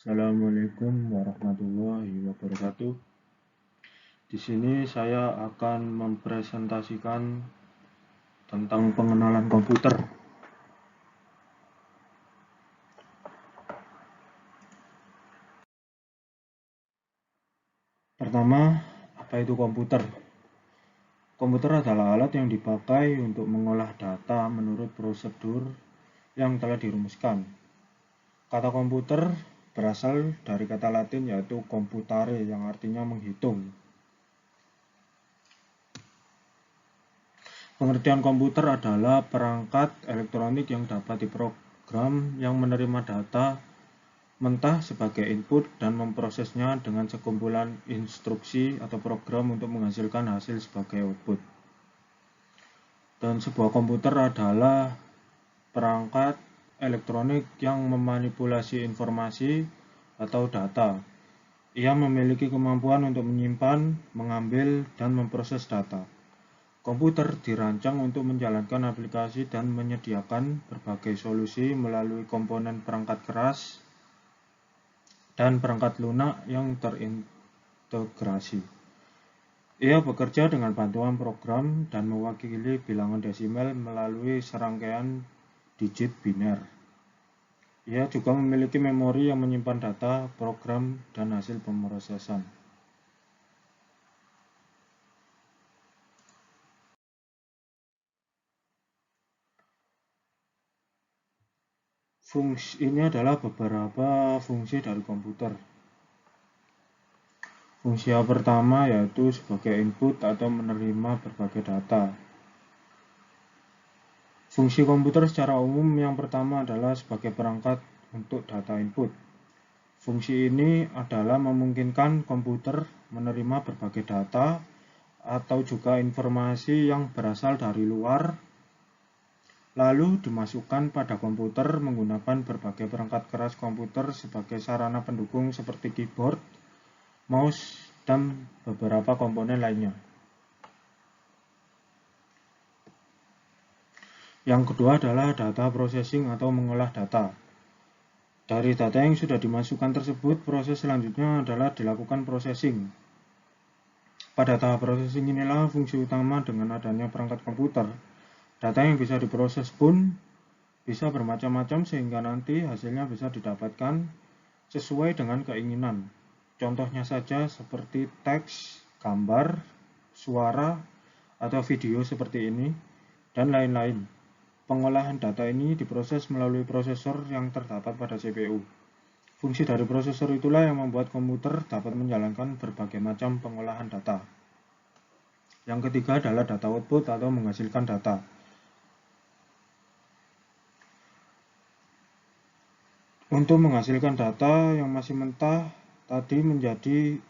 Assalamualaikum warahmatullahi wabarakatuh. Di sini saya akan mempresentasikan tentang pengenalan komputer. Pertama, apa itu komputer? Komputer adalah alat yang dipakai untuk mengolah data menurut prosedur yang telah dirumuskan. Kata komputer berasal dari kata Latin yaitu computare yang artinya menghitung. Pengertian komputer adalah perangkat elektronik yang dapat diprogram yang menerima data mentah sebagai input dan memprosesnya dengan sekumpulan instruksi atau program untuk menghasilkan hasil sebagai output. Dan sebuah komputer adalah perangkat elektronik yang memanipulasi informasi atau data. Ia memiliki kemampuan untuk menyimpan, mengambil, dan memproses data. Komputer dirancang untuk menjalankan aplikasi dan menyediakan berbagai solusi melalui komponen perangkat keras dan perangkat lunak yang terintegrasi. Ia bekerja dengan bantuan program dan mewakili bilangan desimal melalui serangkaian digit biner. Ia juga memiliki memori yang menyimpan data, program, dan hasil pemrosesan. Ini adalah beberapa fungsi dari komputer. Fungsi yang pertama yaitu sebagai input atau menerima berbagai data. Fungsi komputer secara umum yang pertama adalah sebagai perangkat untuk data input. Fungsi ini adalah memungkinkan komputer menerima berbagai data atau juga informasi yang berasal dari luar, lalu dimasukkan pada komputer menggunakan berbagai perangkat keras komputer sebagai sarana pendukung seperti keyboard, mouse, dan beberapa komponen lainnya. Yang kedua adalah data processing atau mengolah data. Dari data yang sudah dimasukkan tersebut, proses selanjutnya adalah dilakukan processing. Pada tahap processing inilah fungsi utama dengan adanya perangkat komputer. Data yang bisa diproses pun bisa bermacam-macam sehingga nanti hasilnya bisa didapatkan sesuai dengan keinginan. Contohnya saja seperti teks, gambar, suara, atau video seperti ini, dan lain-lain. Pengolahan data ini diproses melalui prosesor yang terdapat pada CPU. Fungsi dari prosesor itulah yang membuat komputer dapat menjalankan berbagai macam pengolahan data. Yang ketiga adalah data output atau menghasilkan data. Untuk menghasilkan data yang masih mentah tadi menjadi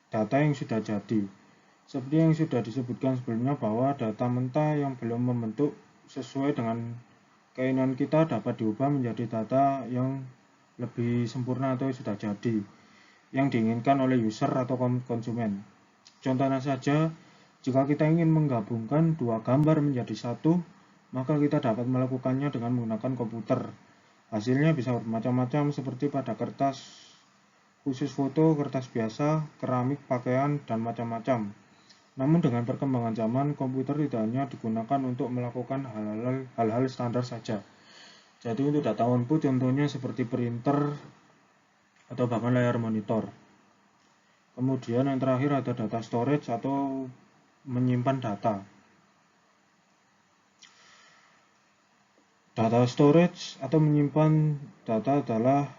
data yang sudah jadi. Seperti yang sudah disebutkan sebelumnya bahwa data mentah yang belum membentuk sesuai dengan keinginan kita dapat diubah menjadi data yang lebih sempurna atau sudah jadi, yang diinginkan oleh user atau konsumen. Contohnya saja, jika kita ingin menggabungkan dua gambar menjadi satu, maka kita dapat melakukannya dengan menggunakan komputer. Hasilnya bisa bermacam-macam seperti pada kertas khusus foto, kertas biasa, keramik, pakaian, dan macam-macam. Namun dengan perkembangan zaman, komputer tidak hanya digunakan untuk melakukan hal-hal standar saja. Jadi untuk data output contohnya seperti printer atau bahkan layar monitor. Kemudian yang terakhir ada data storage atau menyimpan data. Data storage atau menyimpan data adalah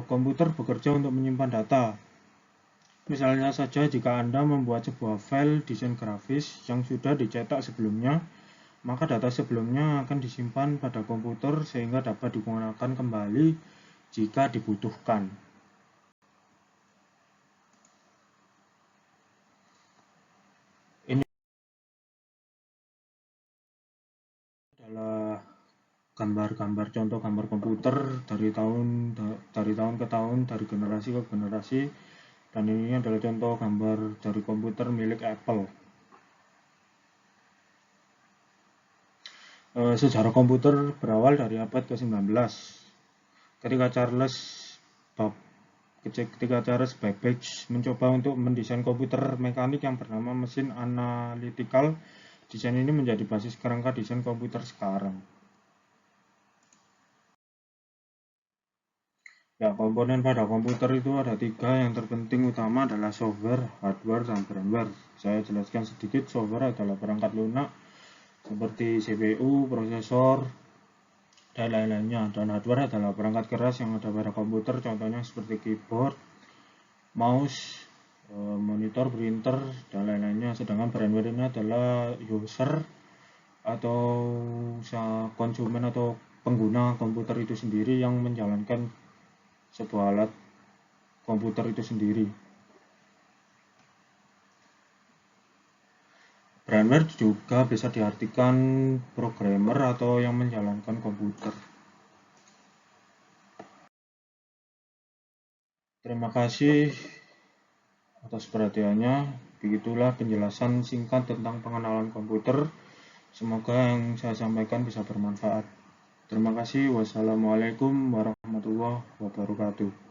komputer bekerja untuk menyimpan data. Misalnya saja jika Anda membuat sebuah file desain grafis yang sudah dicetak sebelumnya, maka data sebelumnya akan disimpan pada komputer sehingga dapat digunakan kembali jika dibutuhkan. Ini adalah gambar-gambar contoh gambar komputer dari tahun ke tahun, dari generasi ke generasi, dan ini adalah contoh gambar dari komputer milik Apple. Sejarah komputer berawal dari abad ke-19. ketika Charles Babbage mencoba untuk mendesain komputer mekanik yang bernama mesin analytical. Desain ini menjadi basis kerangka desain komputer sekarang. Ya, komponen pada komputer itu ada 3. Yang terpenting utama adalah software, hardware, dan firmware. Saya jelaskan sedikit. Software adalah perangkat lunak seperti CPU, prosesor, dan lain-lainnya. Dan hardware adalah perangkat keras yang ada pada komputer, contohnya seperti keyboard, mouse, monitor, printer, dan lain-lainnya. Sedangkan firmware ini adalah user atau konsumen atau pengguna komputer itu sendiri yang menjalankan sebuah alat komputer itu sendiri. Firmware juga bisa diartikan programmer atau yang menjalankan komputer. Terima kasih atas perhatiannya. Begitulah penjelasan singkat tentang pengenalan komputer. Semoga yang saya sampaikan bisa bermanfaat. Terima kasih. Wassalamualaikum warahmatullahi wabarakatuh.